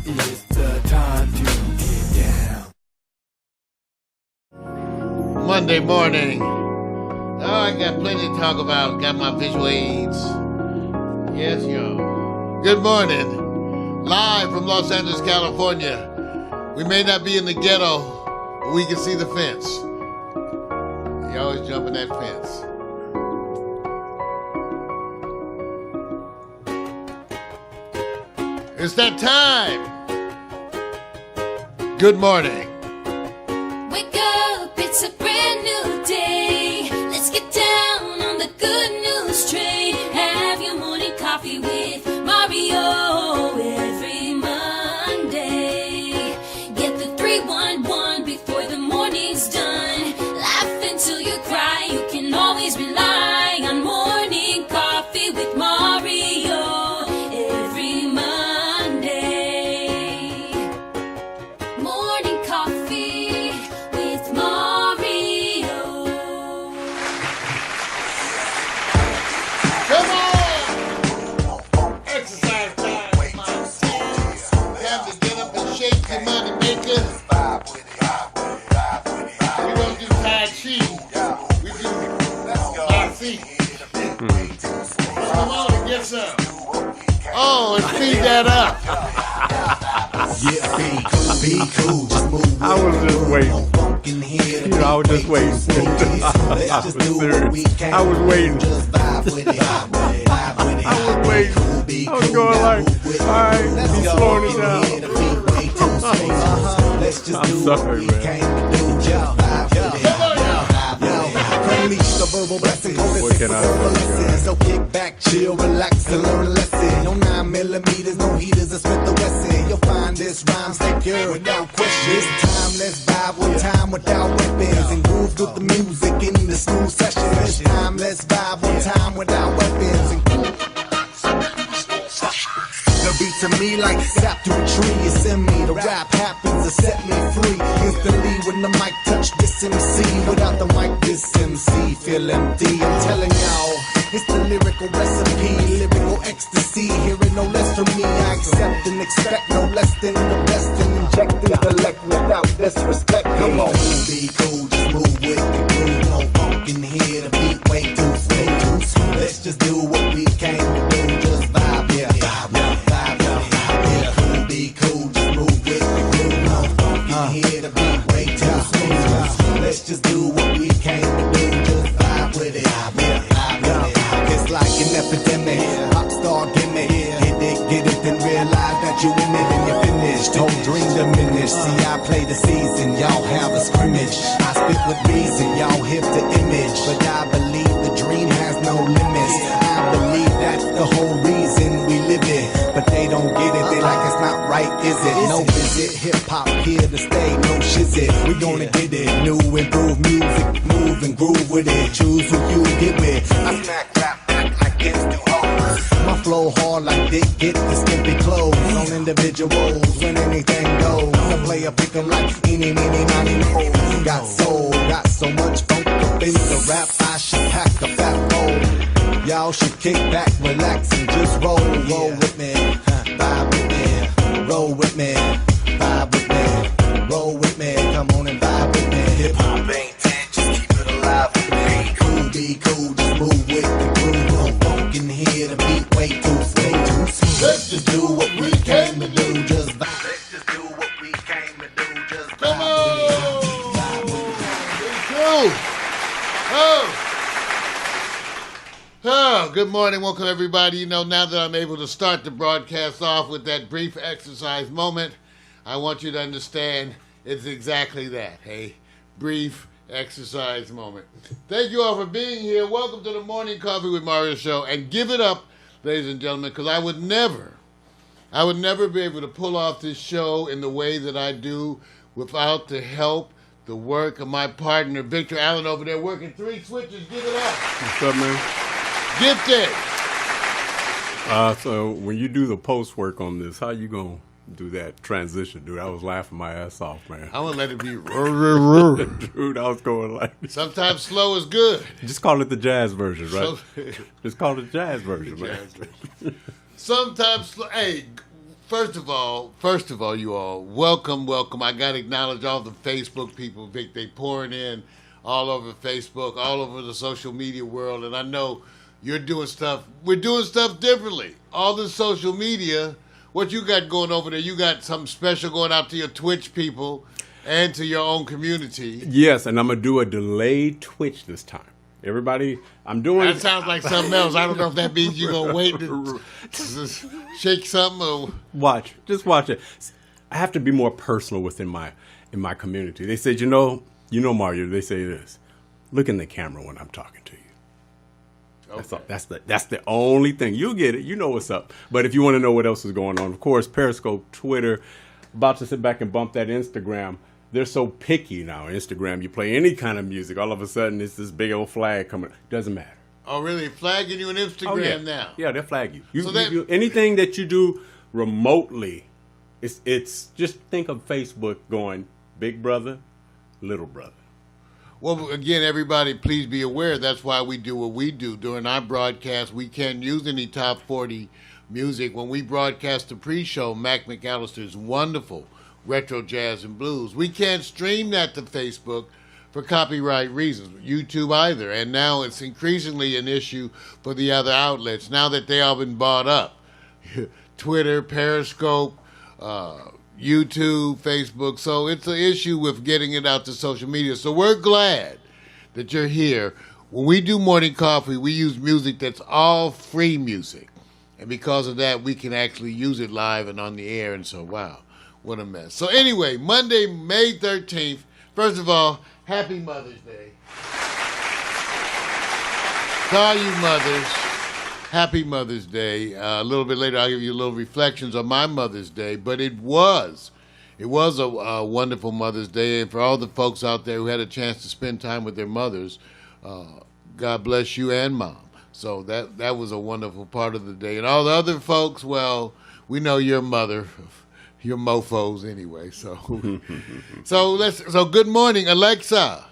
It's the time to get down. Monday morning. Oh, I got plenty to talk about. Got my visual aids. Yes, y'all. Good morning. Live from Los Angeles, California. We may not be in the ghetto, but we can see the fence. You always jumping that fence. It's that time. Good morning. Wake up, it's a brand new day. Let's get down on the good news train. Have your morning coffee with Mario every Monday. Get the 311 before the morning's done. Laugh until you cry. You can always rely on morning coffee with Mario every Monday. Morning coffee with Mario. Come on! Exercise time. Time to get up and shake your money maker. We don't do Tai Chi. We do RC. Come on and get some. Oh, and speed that up. Yeah, be cool, just move. I was just waiting. You know, I was just waiting. I was serious. I was waiting. I was waiting. I was going like, all right, he's slowing it down. I'm sorry, man. What can I say? So kick back, chill, relax, and learn a lesson. No 9mm, no heaters, I spent the lesson. You'll find this rhyme secure without question. This time, let's vibe one time without weapons and groove with the music in the smooth session. This time, let's vibe one time without weapons and the beat to me like sap to a tree. It's in me. The rap happens to set me free. Instantly when the mic touch this MC. Without the mic, this MC feel empty. I'm telling y'all, it's the lyrical recipe. Lyrical ecstasy. Hearing no less from me. I accept and expect no less than the best. And inject intellect without disrespect. Come on, be cool, just move with the groove. No funk in here. The beat way too smooth. Let's just do what we came to do. Just vibe, yeah. Here to be way too smooth. Let's just do what we came to do. Just vibe with it. It's like an epidemic. Pop star gimmick. Get it, then realize that you in it and you're finished. Whole dream diminished. See, I play the season. Y'all have a scrimmage. I spit with reason. Y'all hit the image. But I believe the dream has no limits. I believe that's the whole reason we live it. But they don't get it. They like it's not right, is it? No visit. Hip hop here to stay. No shizit. We gonna get it. New improved music. Move and groove with it. Choose who you get with. I smack rap back like it's too hard. My flow hard like Dick get the skimpy clothes on individuals when anything goes. The player pick 'em like eeny, meeny, miny, mo. Got soul, got so much funk up in the rap. I should pack a fat bowl. Y'all should kick back, relax, and just roll. Roll with me, vibe with me. Roll with me, vibe with me. Roll with me, come on and vibe with me. Hip hop ain't dead, just keep it alive with me. Be cool, just move with the groove. No funk in here, the beat way too smooth. Let's just do what we came to do. Just vibe. Let's just do what we came to do. Just vibe. Come on! Cool. Oh, good morning. Welcome, everybody. You know, now that I'm able to start the broadcast off with that brief exercise moment, I want you to understand it's exactly that, a brief exercise moment. Thank you all for being here. Welcome to the Morning Coffee with Mario show. And give it up, ladies and gentlemen, because I would never be able to pull off this show in the way that I do without the help, the work of my partner, Victor Allen, over there working 3 switches. Give it up. What's up, man? Gifted. So when you do the post work on this, how you gonna do that transition, dude? I was laughing my ass off, man. I'm gonna let it be. Dude, I was going like. Sometimes slow is good. Just call it the jazz version, right? Just call it the jazz version, man. Sometimes slow. Hey, First of all, you all, welcome. I got to acknowledge all the Facebook people. They pouring in all over Facebook, all over the social media world, and I know you're doing stuff. We're doing stuff differently. All the social media, what you got going over there? You got something special going out to your Twitch people and to your own community. Yes, and I'm gonna do a delayed Twitch this time. Everybody, I'm doing. That sounds like something else. I don't know if that means you're gonna wait to shake something or just watch it. I have to be more personal within my community. They said, you know, Mario. They say this: look in the camera when I'm talking to you. Okay. That's the only thing. You'll get it. You know what's up. But if you want to know what else is going on, of course, Periscope, Twitter. About to sit back and bump that Instagram. They're so picky now. Instagram, you play any kind of music, all of a sudden it's this big old flag coming. Doesn't matter. Oh, really? Flagging you on Instagram now? Yeah, they'll flag you. You anything that you do remotely, it's just think of Facebook going big brother, little brother. Well, again, everybody, please be aware. That's why we do what we do. During our broadcast, we can't use any top 40 music. When we broadcast the pre-show, Mac McAllister's wonderful retro jazz and blues, we can't stream that to Facebook for copyright reasons, YouTube either. And now it's increasingly an issue for the other outlets, now that they all been bought up. Twitter, Periscope, YouTube, Facebook. So it's an issue with getting it out to social media. So we're glad that you're here. When we do Morning Coffee, we use music that's all free music. And because of that, we can actually use it live and on the air. And so, wow, what a mess. So anyway, Monday, May 13th. First of all, happy Mother's Day. To all you mothers, happy Mother's Day. A little bit later, I'll give you a little reflections on my Mother's Day. But it was a wonderful Mother's Day. And for all the folks out there who had a chance to spend time with their mothers, God bless you and Mom. So that was a wonderful part of the day. And all the other folks, well, we know your mother. You're mofos anyway, so so good morning, Alexa.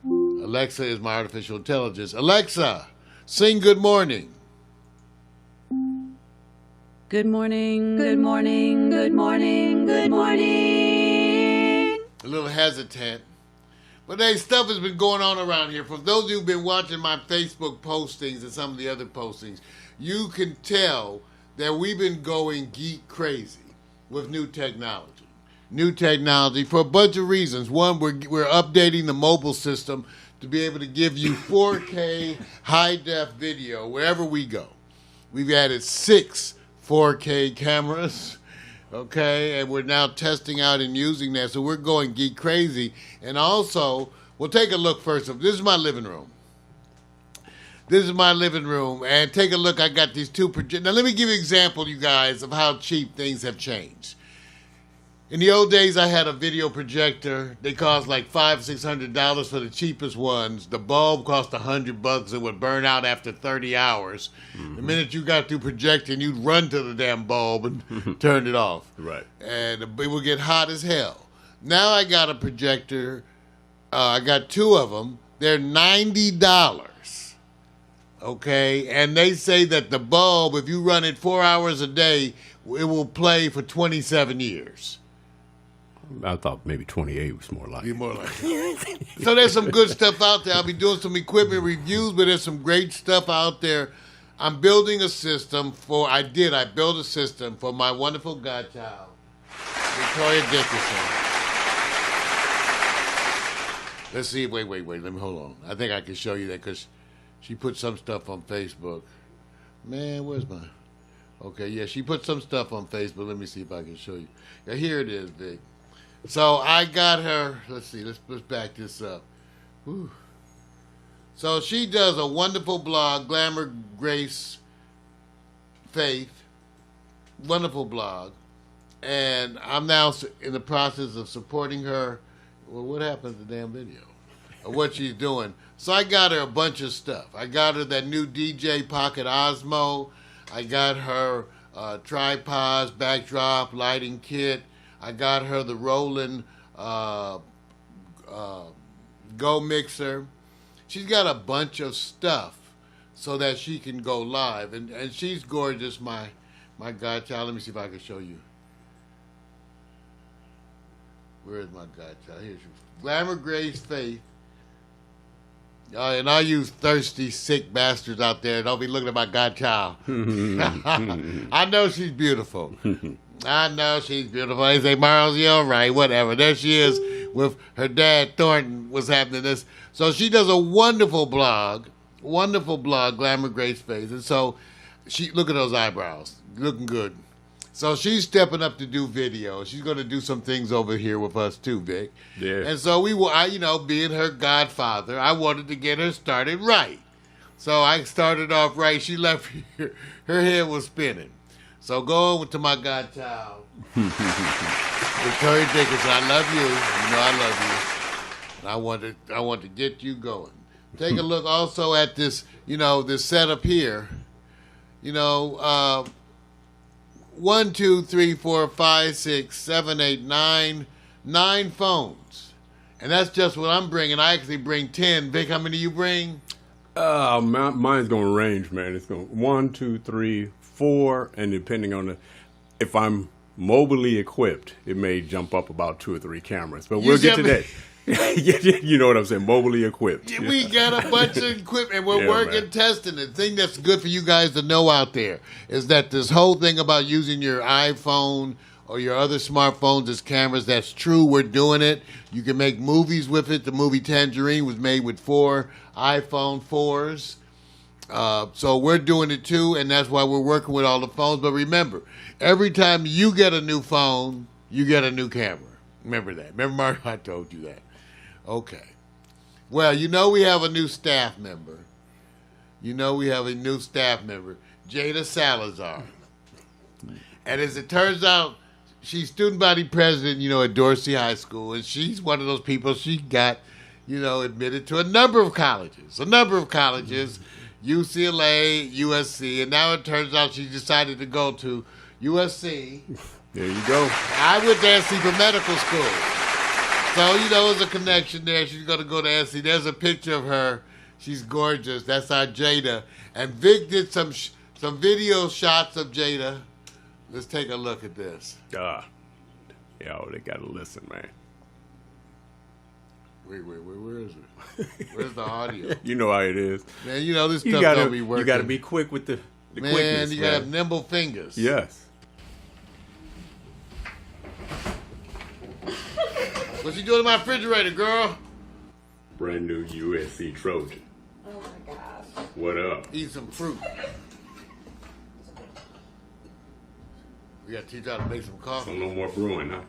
Alexa is my artificial intelligence. Alexa, sing good morning. Good morning, good morning, good morning, good morning. A little hesitant. But hey, stuff has been going on around here. For those of you who've been watching my Facebook postings and some of the other postings, you can tell that we've been going geek crazy with new technology. New technology for a bunch of reasons. One, we're updating the mobile system to be able to give you 4K high-def video wherever we go. We've added 6 4K cameras, okay, and we're now testing out and using that, so we're going geek crazy. And also, we'll take a look first. This is my living room. This is my living room, and take a look. I got these two projectors. Now, let me give you an example, you guys, of how cheap things have changed. In the old days, I had a video projector. They cost like $500-$600 for the cheapest ones. The bulb cost $100 and would burn out after 30 hours. Mm-hmm. The minute you got through projecting, you'd run to the damn bulb and turn it off. Right. And it would get hot as hell. Now I got a projector. I got 2 of them. They're $90. Okay, and they say that the bulb, if you run it 4 hours a day, it will play for 27 years. I thought maybe 28 was more like it. More like it. So there's some good stuff out there. I'll be doing some equipment reviews, but there's some great stuff out there. I'm building a system I built a system for my wonderful godchild, Victoria Dickerson. Let's see, wait, let me hold on. I think I can show you that because she put some stuff on Facebook. Man, where's my... Okay, yeah, she put some stuff on Facebook. Let me see if I can show you. Yeah, here it is, Vic. So I got her... Let's see, let's back this up. Whew. So she does a wonderful blog, Glamour, Grace, Faith. Wonderful blog. And I'm now in the process of supporting her. Well, what happened to the damn video? Of what she's doing. So I got her a bunch of stuff. I got her that new DJ Pocket Osmo. I got her tripods, backdrop, lighting kit. I got her the Roland Go mixer. She's got a bunch of stuff so that she can go live. And she's gorgeous, my My godchild. Let me see if I can show you. Where is my godchild? Here's your Glamour Grace Faith. And all you thirsty, sick bastards out there, don't be looking at my godchild. I know she's beautiful. I know she's beautiful. They say, Miles, you're all right, whatever. There she is with her dad, Thornton, was happening this. So she does a wonderful blog, Glamour Grace Face. And so look at those eyebrows, looking good. So she's stepping up to do video. She's going to do some things over here with us too, Vic. Yeah. And so being her godfather, I wanted to get her started right. So I started off right. She left here. Her head was spinning. So go over to my godchild, Victoria Dickinson. I love you. You know I love you. And I want to get you going. Take a look also at this, this setup here. 1, 2, 3, 4, 5, 6, 7, 8, 9 phones. And that's just what I'm bringing. I actually bring 10. Vic, how many you bring? Mine's going to range, man. It's going 1, 2, 3, 4, and depending on if I'm mobilely equipped, it may jump up about 2 or 3 cameras. But we'll get to that. You know what I'm saying? Mobilely equipped. We got a bunch of equipment. We're working, testing it. The thing that's good for you guys to know out there is that this whole thing about using your iPhone or your other smartphones as cameras, that's true. We're doing it. You can make movies with it. The movie Tangerine was made with 4 iPhone 4s. So we're doing it too, and that's why we're working with all the phones. But remember, every time you get a new phone, you get a new camera. Remember that. Remember, Mario, I told you that. Okay. Well, we have a new staff member. Jada Salazar. And as it turns out, she's student body president, at Dorsey High School, and she's one of those people. She got, admitted to a number of colleges, UCLA, USC, and now it turns out she decided to go to USC. There you go. I went to SC for medical school. So, there's a connection there. She's going to go to SC. There's a picture of her. She's gorgeous. That's our Jada. And Vic did some video shots of Jada. Let's take a look at this. They got to listen, man. Wait, where is it? Where's the audio? You know how it is. Man, this stuff don't be working. You got to be quick with the quickness. Man, you got to have nimble fingers. Yes. What you doing in my refrigerator, girl? Brand new USC Trojan. Oh my gosh. What up? Eat some fruit. We got to teach you how to make some coffee. So no more brewing, huh?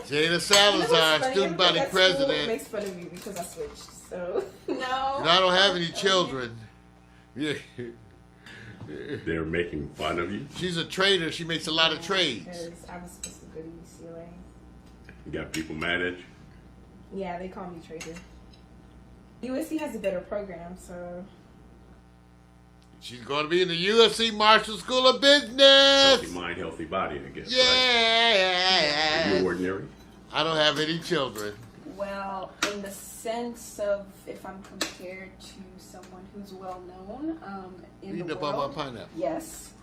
Jada Salazar, student body president. Makes fun of me because I switched. So no. And I don't have any children. Yeah. They're making fun of you? She's a trader. She makes a lot of trades. Because I was supposed to go to UCLA. You got people mad at you? Yeah, they call me trader. USC has a better program, so. She's going to be in the USC Marshall School of Business. Healthy mind, healthy body, I guess. Yeah. Right? Are you ordinary? I don't have any children. Well, in the sense of if I'm compared to someone who's well known in the world. Up on my pineapple. Yes.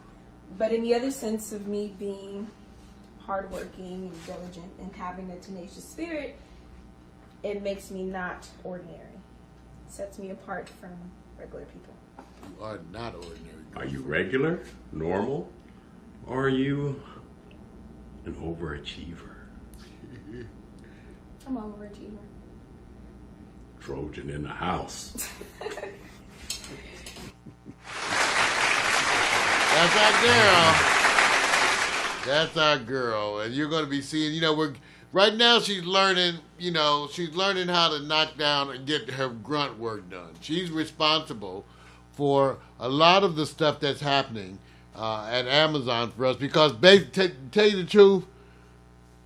But in the other sense of me being hardworking and diligent and having a tenacious spirit, it makes me not ordinary. It sets me apart from regular people. You are not ordinary. Are you regular, normal, or are you an overachiever? I'm an overachiever. Trojan in the house. That's our girl. That's our girl. And you're going to be seeing, right now she's learning, how to knock down and get her grunt work done. She's responsible for a lot of the stuff that's happening at Amazon for us because, tell you the truth,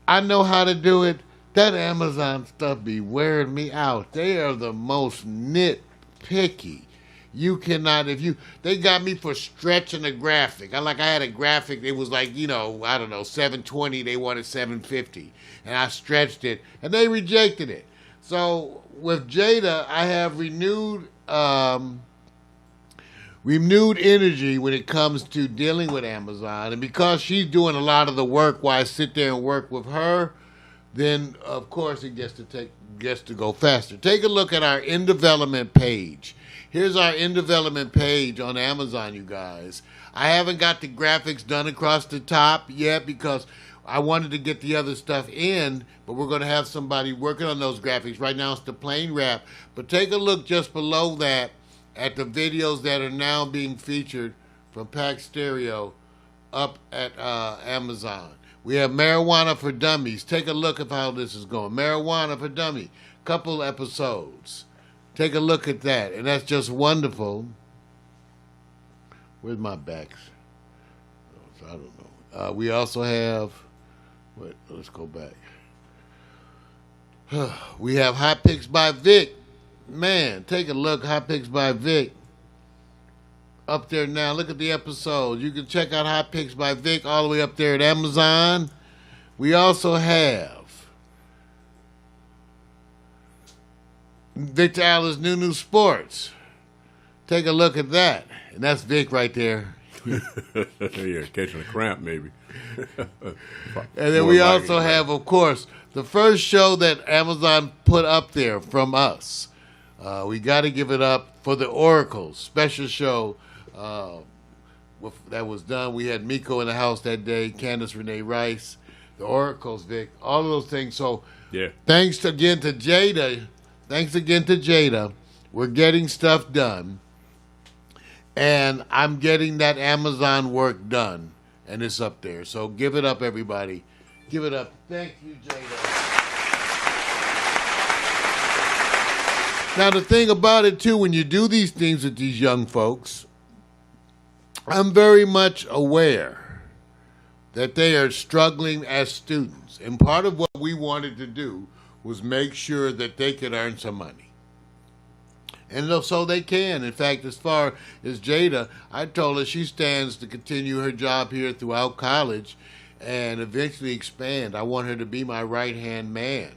I know how to do it. That Amazon stuff be wearing me out. They are the most nitpicky. You cannot, they got me for stretching a graphic. I had a graphic, it was like, 720, they wanted 750. And I stretched it, and they rejected it. So with Jada, I have renewed renewed energy when it comes to dealing with Amazon. And because she's doing a lot of the work while I sit there and work with her, then of course it gets to go faster. Take a look at our in development page. Here's our in development page on Amazon, you guys. I haven't got the graphics done across the top yet because I wanted to get the other stuff in, but we're going to have somebody working on those graphics. Right now it's the plain wrap. But take a look just below that at the videos that are now being featured from Pax Stereo up at Amazon. We have Marijuana for Dummies. Take a look at how this is going. Marijuana for Dummies. Couple episodes. Take a look at that. And that's just wonderful. Where's my backs? I don't know. We also have... Wait, let's go back. We have Hot Picks by Vic. Man, take a look. Hot Picks by Vic. Up there now. Look at the episode. You can check out Hot Picks by Vic all the way up there at Amazon. We also have Victor Allen's new Sportz. Take a look at that. And that's Vic right there. Yeah, catching a cramp maybe. And then we also have, of course, the first show that Amazon put up there from us. We got to give it up for the Oracles special show that was done. We had Miko in the house that day, Candace Renee Rice, the Oracles, Vic, all of those things. So yeah, thanks again to Jada. We're getting stuff done. And I'm getting that Amazon work done. And it's up there. So give it up, everybody. Give it up. Thank you, Jada. Now, the thing about it, too, when you do these things with these young folks, I'm very much aware that they are struggling as students. And part of what we wanted to do was make sure that they could earn some money. And so they can. In fact, as far as Jada, I told her she stands to continue her job here throughout college and eventually expand. I want her to be my right-hand man,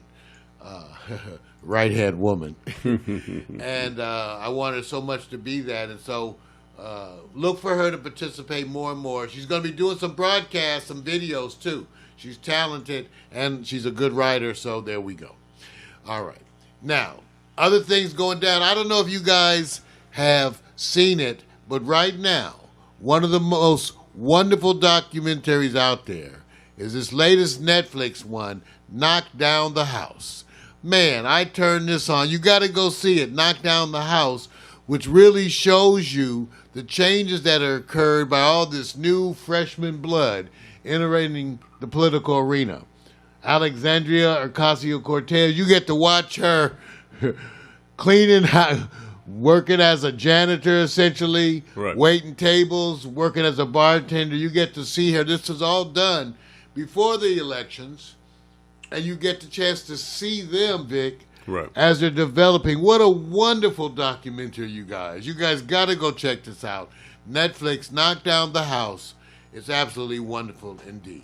right-hand woman. And I want her so much to be that. And so look for her to participate more and more. She's going to be doing some broadcasts, some videos, too. She's talented, and she's a good writer, so there we go. All right. Now, other things going down. I don't know if you guys have seen it, but right now, one of the most wonderful documentaries out there is this latest Netflix one, Knock Down the House. Man, I turned this on. You got to go see it, Knock Down the House, which really shows you the changes that are occurred by all this new freshman blood entering the political arena. Alexandria Ocasio-Cortez, you get to watch her cleaning, working as a janitor essentially, right, waiting tables, working as a bartender. You get to see her. This was all done before the elections, and you get the chance to see them, Vic, right, as they're developing. What a wonderful documentary, you guys. You guys got to go check this out. Netflix, Knock Down the House. It's absolutely wonderful indeed.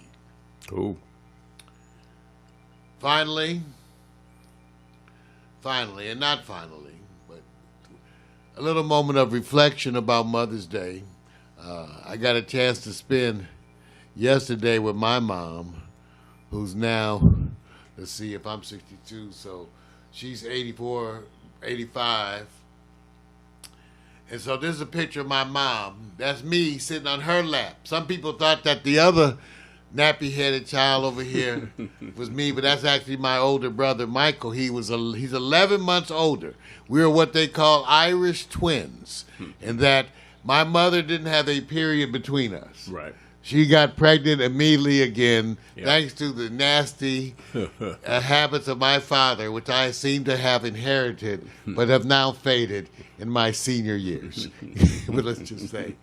Cool. Finally, and not finally, but a little moment of reflection about Mother's Day. I got a chance to spend yesterday with my mom, who's now, let's see, if I'm 62, so she's 84, 85. And so this is a picture of my mom. That's me sitting on her lap. Some people thought that the other nappy-headed child over here was me, but that's actually my older brother, Michael. He's 11 months older. We are what they call Irish twins, in that my mother didn't have a period between us. Right. She got pregnant immediately again, Yep. thanks to the nasty habits of my father, which I seem to have inherited, but have now faded in my senior years. But let's just say,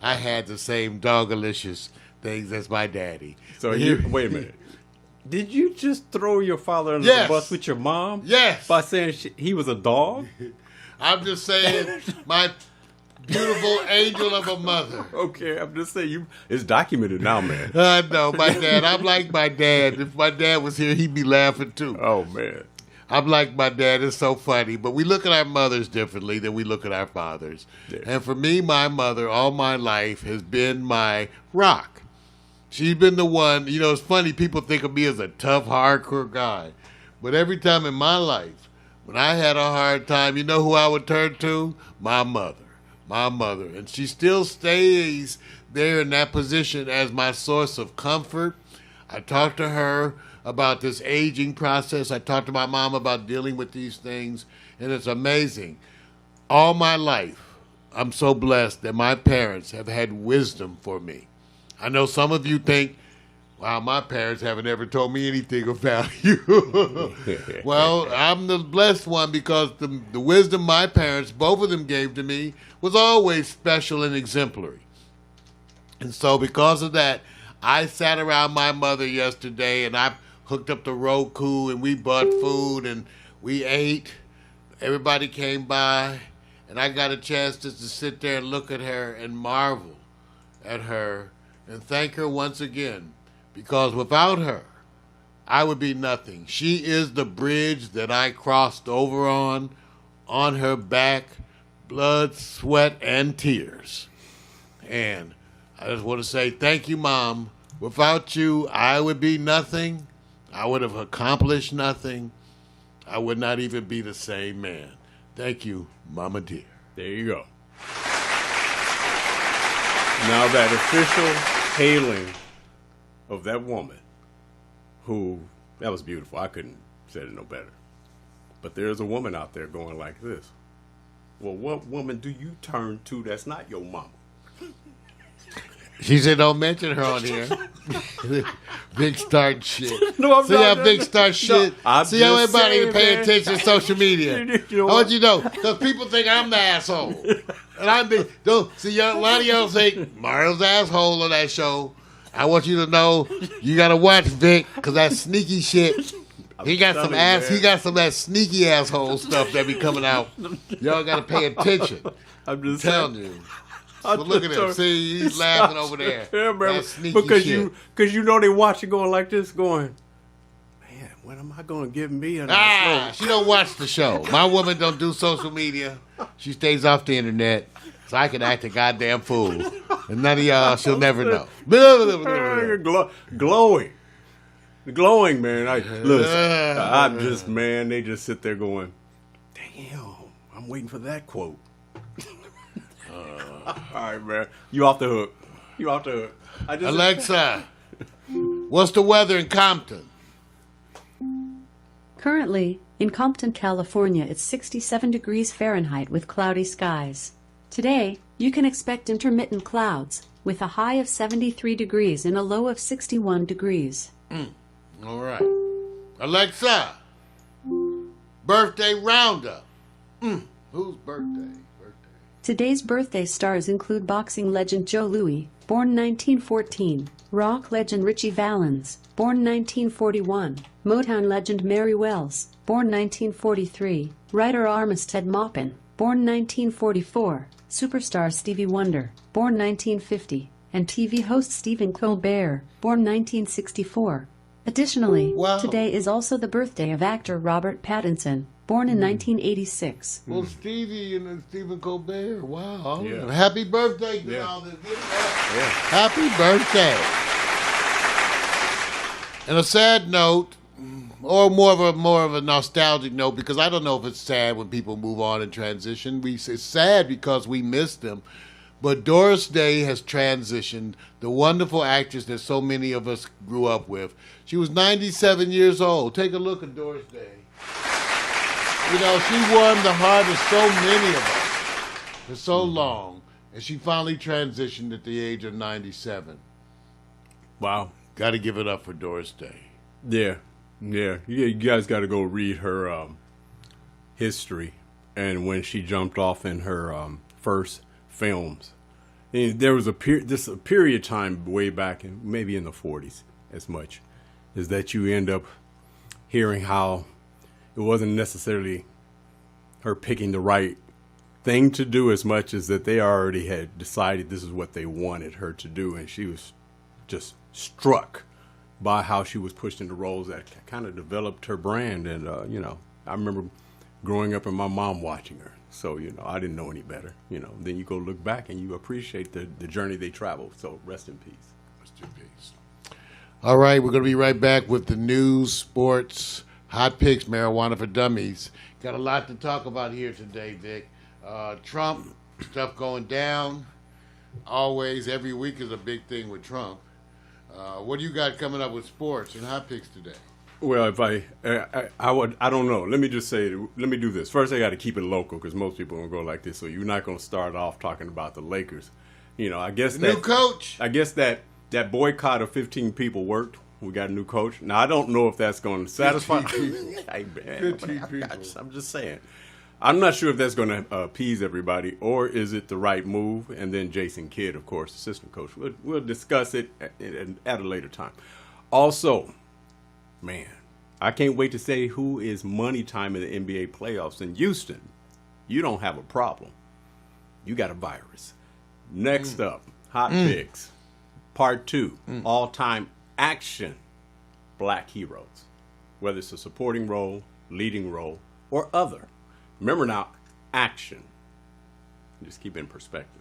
I had the same dogalicious things as my daddy. So But wait a minute. Did you just throw your father under Yes. the bus with your mom? Yes. By saying he was a dog? I'm just saying, my beautiful angel of a mother. Okay, I'm just saying it's documented now, man. No, my dad. I'm like my dad. If my dad was here, he'd be laughing too. Oh man. I'm like my dad. It's so funny. But we look at our mothers differently than we look at our fathers. Yeah. And for me, my mother, all my life, has been my rock. She's been the one. You know, it's funny. People think of me as a tough, hardcore guy. But every time in my life, when I had a hard time, you know who I would turn to? My mother. My mother. And she still stays there in that position as my source of comfort. I talk to her about this aging process. I talk to my mom about dealing with these things. And it's amazing. All my life, I'm so blessed that my parents have had wisdom for me. I know some of you think, wow, my parents haven't ever told me anything of value. Well, I'm the blessed one because the wisdom my parents, both of them gave to me, was always special and exemplary. And so because of that, I sat around my mother yesterday and I hooked up the Roku and we bought food and we ate. Everybody came by and I got a chance just to sit there and look at her and marvel at her and thank her once again. Because without her, I would be nothing. She is the bridge that I crossed over on her back, blood, sweat, and tears. And I just want to say thank you, Mom. Without you, I would be nothing. I would have accomplished nothing. I would not even be the same man. Thank you, Mama dear. There you go. Now that official hailing of that woman who, that was beautiful. I couldn't say it no better. But there's a woman out there going like this. Well, what woman do you turn to that's not your mama? She said, don't mention her on here. Big start shit. No, I'm See not. how big start shit? I'm See how just everybody saying, pay man. attention to social media. You know I want what? you to know, because people think I'm the asshole. And I'm big. Don't see, a lot of y'all think Mario's the asshole on that show. I want you to know you gotta watch Vic, because that sneaky shit. He got some telling you, ass. man. He got some of that sneaky asshole stuff that be coming out. Y'all gotta pay attention. I'm just Telling saying. you. But look at him. See, he's laughing over there. Yeah, man. That sneaky Because shit. you know they watch it going like this, going, man, when am I going to give me a nice She don't watch the show. My woman don't do social media. She stays off the internet, so I can act a goddamn fool. And none of y'all, she'll never know. glowing. Glowing, man. I'm just, man, they just sit there going, damn, I'm waiting for that quote. All right, man. You off the hook. You off the hook. Alexa, what's the weather in Compton? Currently, in Compton, California, it's 67 degrees Fahrenheit with cloudy skies. Today, you can expect intermittent clouds with a high of 73 degrees and a low of 61 degrees. All right. Alexa, birthday roundup. Whose birthday? Today's birthday stars include boxing legend Joe Louis, born 1914, rock legend Richie Valens, born 1941, Motown legend Mary Wells, born 1943, writer Armistead Maupin, born 1944, superstar Stevie Wonder, born 1950, and TV host Stephen Colbert, born 1964. Additionally, Wow. today is also the birthday of actor Robert Pattinson, born in 1986. Well, Stevie and Stephen Colbert. Wow. Yeah. Happy birthday to Yeah. all this. Give it up. Happy birthday. And a sad note, or more of a nostalgic note, because I don't know if it's sad when people move on and transition. It's sad because we miss them. But Doris Day has transitioned, the wonderful actress that so many of us grew up with. She was 97 years old. Take a look at Doris Day. You know, she warmed the heart of so many of us for so long, and she finally transitioned at the age of 97. Wow. Got to give it up for Doris Day. Yeah. You guys got to go read her history and when she jumped off in her first films. And there was a period of time way back, maybe in the 40s as much, is that you end up hearing how it wasn't necessarily her picking the right thing to do as much as that they already had decided this is what they wanted her to do. And she was just struck by how she was pushed into roles that kind of developed her brand. And, I remember growing up and my mom watching her. So, I didn't know any better. Then you go look back and you appreciate the journey they traveled. So rest in peace. Rest in peace. All right, we're going to be right back with the news, sports, hot picks, marijuana for dummies. Got a lot to talk about here today, Vic. Trump, stuff going down. Always, every week is a big thing with Trump. What do you got coming up with sports and hot picks today? Well, if I don't know. Let me just say, let me do this. First, I got to keep it local because most people don't go like this. So you're not going to start off talking about the Lakers. I guess new coach. I guess that boycott of 15 people worked. We got a new coach. Now I don't know if that's going to satisfy. Hey, man, 15 people. I'm just saying. I'm not sure if that's going to appease everybody or is it the right move. And then Jason Kidd, of course, assistant coach. We'll discuss it at a later time. Also, man, I can't wait to say who is money time in the NBA playoffs in Houston. You don't have a problem. You got a virus. Next up, hot picks. Part 2, all-time action black heroes. Whether it's a supporting role, leading role, or other. Remember now, action. Just keep it in perspective.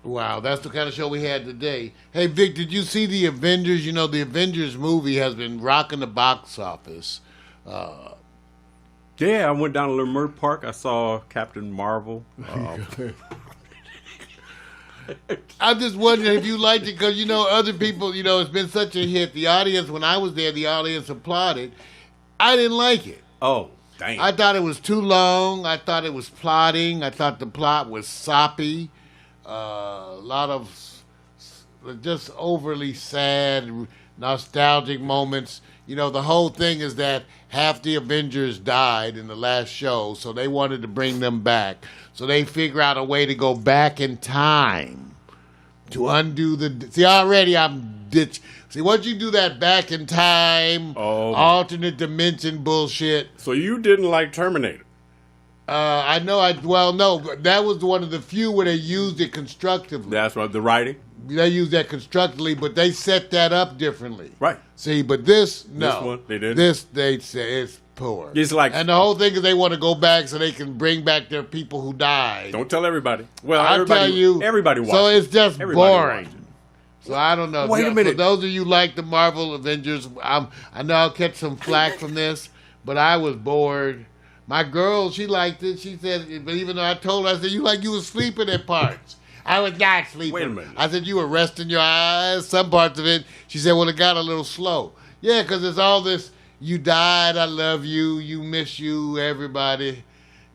Wow, that's the kind of show we had today. Hey, Vic, did you see the Avengers? The Avengers movie has been rocking the box office. Yeah, I went down to Leimert Park. I saw Captain Marvel. I'm just wondering if you liked it because, other people, it's been such a hit. The audience, when I was there, the audience applauded. I didn't like it. Oh, dang. I thought it was too long. I thought it was plotting. I thought the plot was soppy. A lot of just overly sad, nostalgic moments. The whole thing is that half the Avengers died in the last show, so they wanted to bring them back. So they figure out a way to go back in time to undo the... See, already I'm ditch. See, once you do that back in time, alternate dimension bullshit... So you didn't like Terminator? I know. No, that was one of the few where they used it constructively. That's right, the writing? They used that constructively, but they set that up differently. Right. See, but this, no. This one, they didn't? This, they say, it's poor. It's like... And the whole thing is they want to go back so they can bring back their people who died. Don't tell everybody. Well, I'll tell you. Everybody watched So it's just boring. So I don't know. Wait a minute. For those of you who like the Marvel Avengers, I know I'll catch some flack from this, but I was bored. My girl, she liked it. She said, but even though I told her, I said, you were sleeping at parts. I was not sleeping. Wait a minute. I said, you were resting your eyes, some parts of it. She said, well, it got a little slow. Yeah, because it's all this, you died, I love you, you miss you, everybody.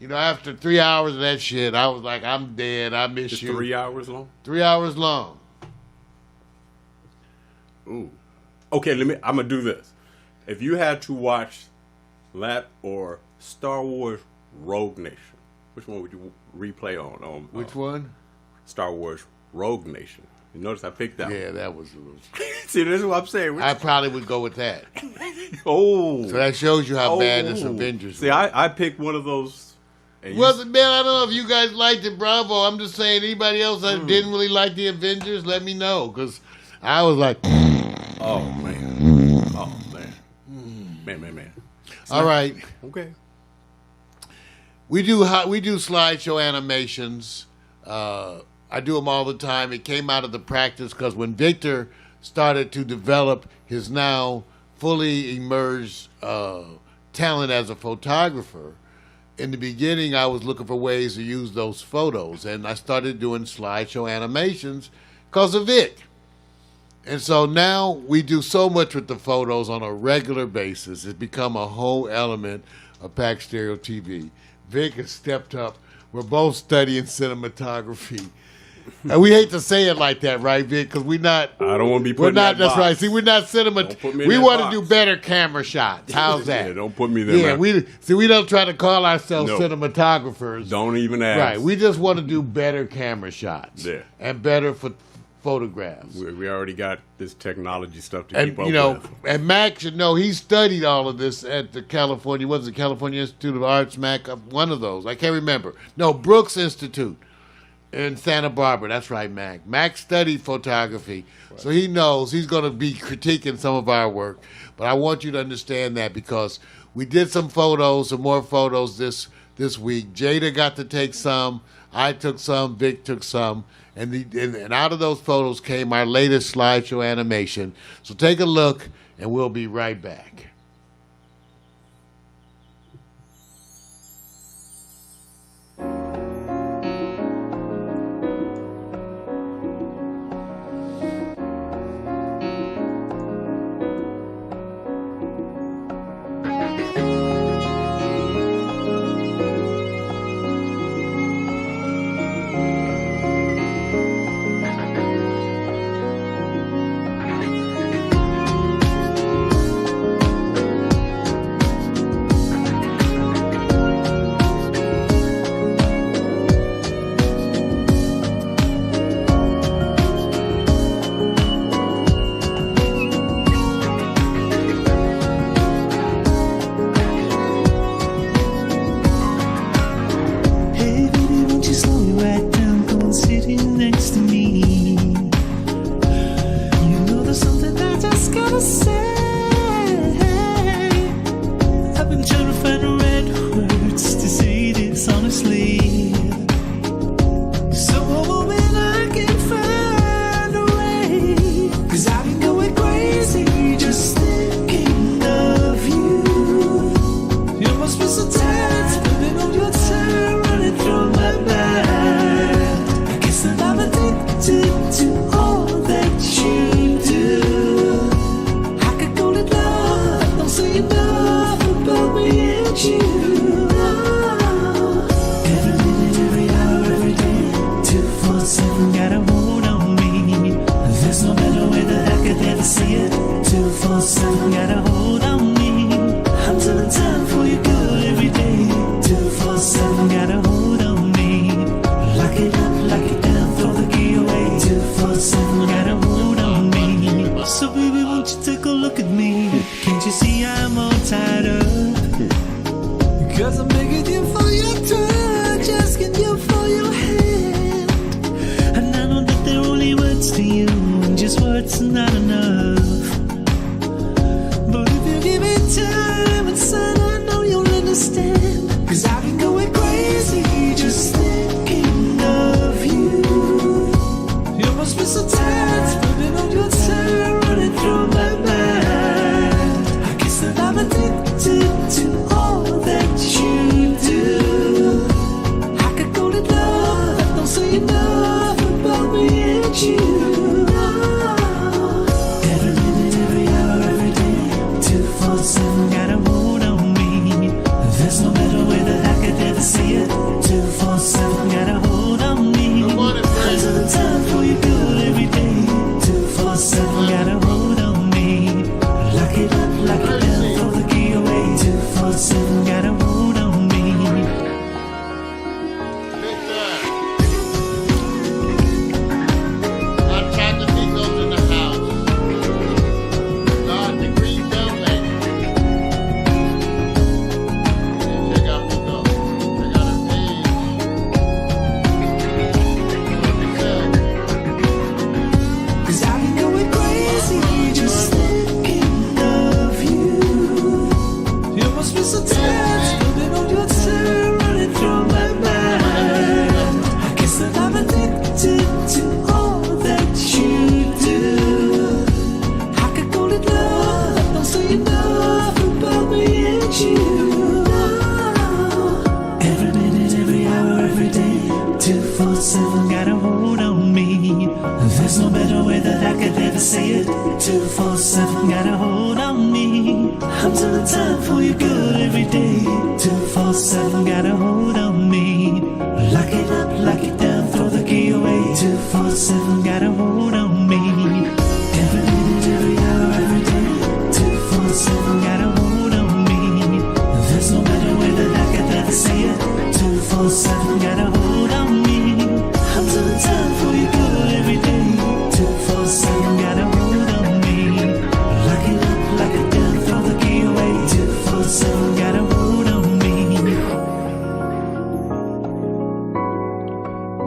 After 3 hours of that shit, I was like, I'm dead, I miss It's you. 3 hours long? 3 hours long. Ooh. Okay, I'm going to do this. If you had to watch that or Star Wars Rogue Nation, which one would you replay on? Which one? Star Wars Rogue Nation. You notice I picked that one. Yeah, that was a little... See, this is what I'm saying. I probably would go with that. Oh. So that shows you how bad this Avengers See, was. I picked one of those. Well, man, I don't know if you guys liked it, bravo. I'm just saying, anybody else that didn't really like the Avengers, let me know. Because I was like... Oh, man. Oh, man. Man. All right. Okay. We do slideshow animations. I do them all the time. It came out of the practice because when Victor started to develop his now fully emerged talent as a photographer, in the beginning I was looking for ways to use those photos, and I started doing slideshow animations because of Vic. And so now we do so much with the photos on a regular basis. It's become a whole element of Pax Stereo TV. Vic has stepped up. We're both studying cinematography. And we hate to say it like that, right, Vic? Because we're not. I don't want to be put in that That's box. right. See, we're not cinematography. We want to do better camera shots. How's that? Yeah, don't put me there. Yeah, man. we don't try to call ourselves No. cinematographers. Don't even ask. Right. We just want to do better camera shots. Yeah. And better photographs. We already got this technology stuff to keep And up with. and Mac should know he studied all of this at the California Institute of Arts, Mac, one of those. I can't remember. No, Brooks Institute in Santa Barbara. That's right, Mac. Mac studied photography, so he knows he's going to be critiquing some of our work. But I want you to understand that because We did some more photos this week. Jada got to take some. I took some. Vic took some. And out of those photos came our latest slideshow animation. So take a look, and we'll be right back.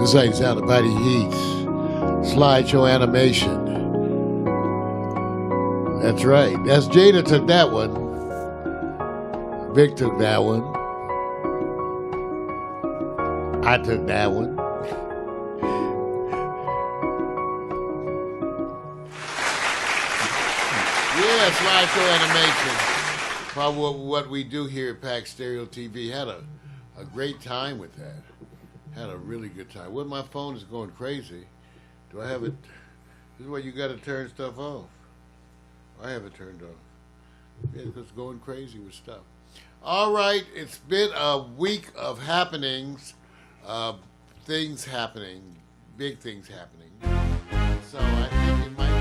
This out of Buddy Heath's slideshow animation. That's right. That's Jada took that one. Vic took that one. I took that one. Yeah, slideshow animation. Probably what we do here at Pax Stereo TV. Had a great time with that. Had a really good time. Well, my phone is going crazy. Do I have it? This is where you got to turn stuff off. I have it turned off. Yeah, because it's going crazy with stuff. All right, it's been a week of happenings, things happening, big things happening. So I think it might